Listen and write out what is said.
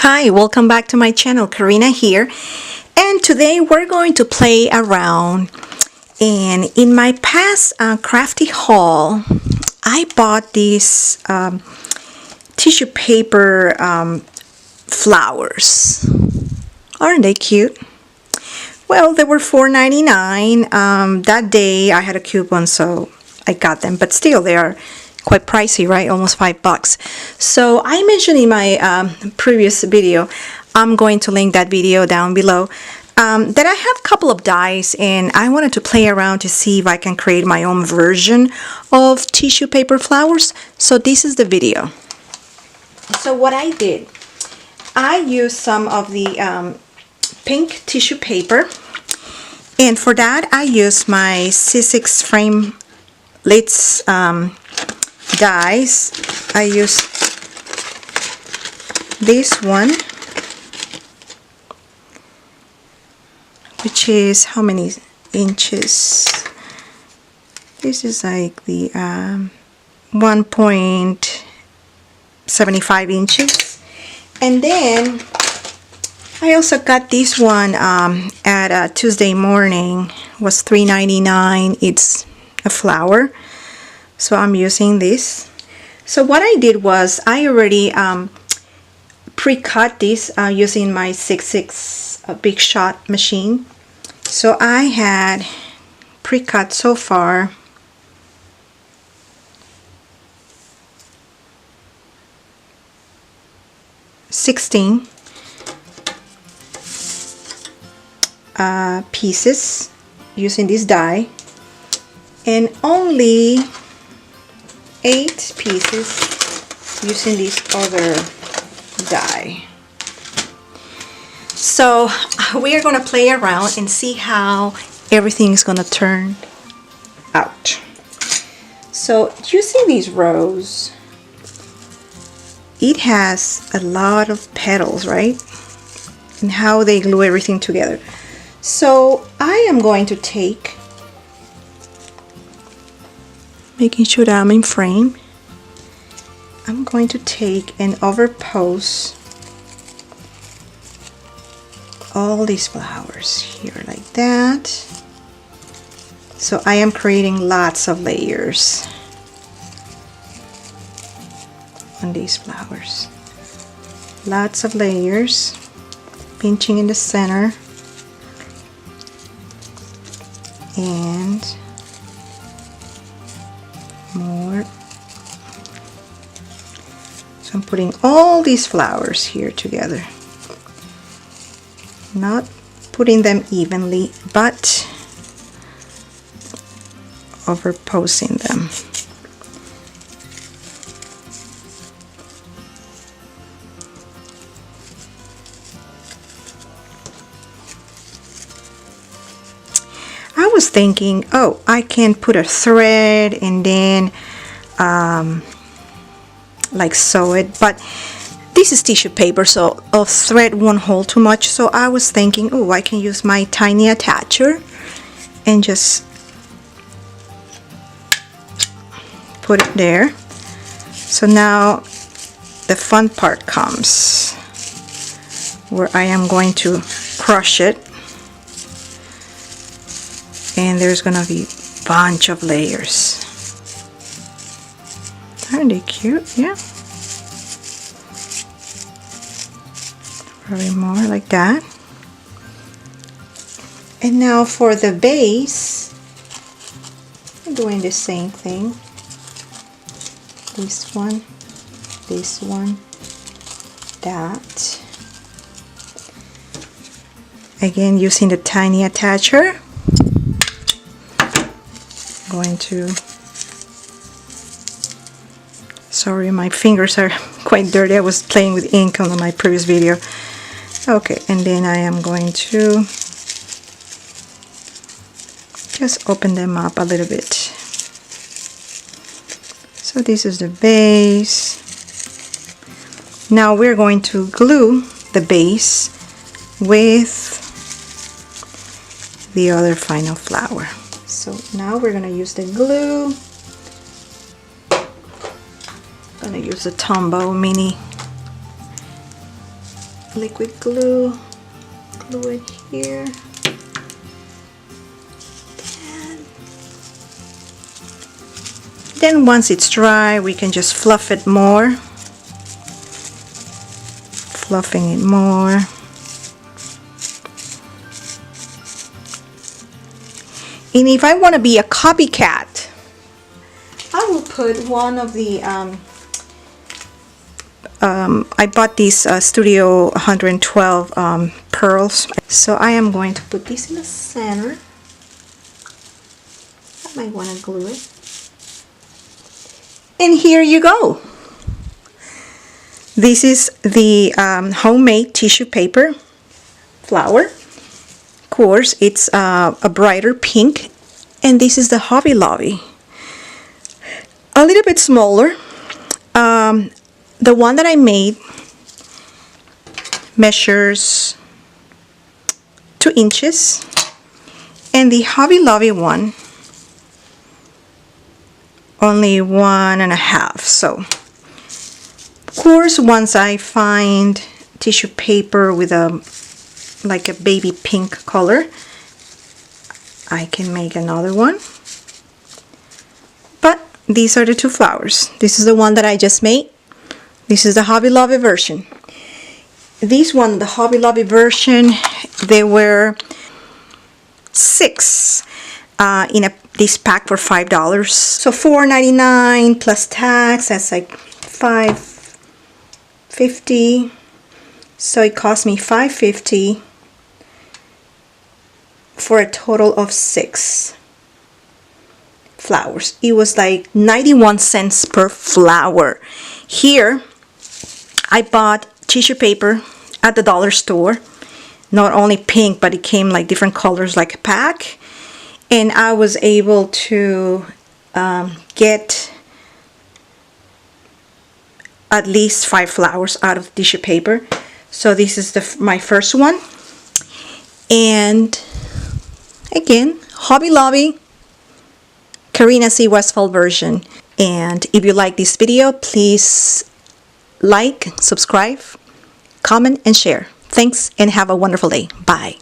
Hi, welcome back to my channel. Karina here, and today we're going to play around. And in my past Crafty haul, I bought these tissue paper flowers. Aren't they cute? Well, they were $4.99. That day I had a coupon, so I got them, but still they are quite pricey, right? Almost $5. So I mentioned in my previous video, I'm going to link that video down below, that I have a couple of dies and I wanted to play around to see if I can create my own version of tissue paper flowers. So this is the video. So what I did, I used some of the pink tissue paper, and for that I used my C6 frame lids dies. I used this one, which is how many inches? This is like the 1.75 inches. And then I also got this one at Tuesday morning. It was $3.99. It's a flower, so I'm using this. So what I did was I already pre-cut this using my 6.6 Big Shot machine. So I had pre-cut so far 16 pieces using this die, and only 8 pieces using this other die. So we are going to play around and see how everything is going to turn out. So using these rows, it has a lot of petals, right? And how they glue everything together. So I am going to take, making sure that I'm in frame, I'm going to take and overpose all these flowers here like that. So I am creating lots of layers on these flowers. Lots of layers, pinching in the center, and more. So I'm putting all these flowers here together, not putting them evenly, but overposing them. I was thinking, oh, I can put a thread and then like sew it, but this is tissue paper, so a thread won't hold too much. So I was thinking, oh, I can use my tiny attacher and just put it there. So now the fun part comes, where I am going to crush it, and there's gonna be a bunch of layers. Aren't they cute? Yeah. Probably more like that. And now for the base, I'm doing the same thing. This one, that. Again, using the tiny attacher. Going to, sorry, my fingers are quite dirty. I was playing with ink on my previous video. Okay, and then I am going to just open them up a little bit. So this is the base. Now we're going to glue the base with the other final flower. So now we're going to use the glue. I'm going to use the Tombow mini liquid glue. Glue it here. Then once it's dry, we can just fluff it more. Fluffing it more. And if I want to be a copycat, I will put one of the, I bought these Studio 112 pearls. So I am going to put this in the center. I might want to glue it. And here you go. This is the homemade tissue paper flower. Of course, it's a brighter pink. And this is the Hobby Lobby. A little bit smaller. The one that I made measures 2 inches. And the Hobby Lobby one only 1.5. So of course, once I find tissue paper with like a baby pink color, I can make another one. But these are the 2 flowers. This is the one that I just made. This is the Hobby Lobby version. This one, the Hobby Lobby version, there were 6 in this pack for $5. So $4.99 plus tax, that's like $5.50. So it cost me $5.50 for a total of 6 flowers. It was like 91 cents per flower. Here, I bought tissue paper at the dollar store. Not only pink, but it came like different colors, like a pack. And I was able to get at least 5 flowers out of the tissue paper. So this is my first one. And again, Hobby Lobby, Karina C. Westphal version. And if you like this video, please like, subscribe, comment, and share. Thanks, and have a wonderful day. Bye.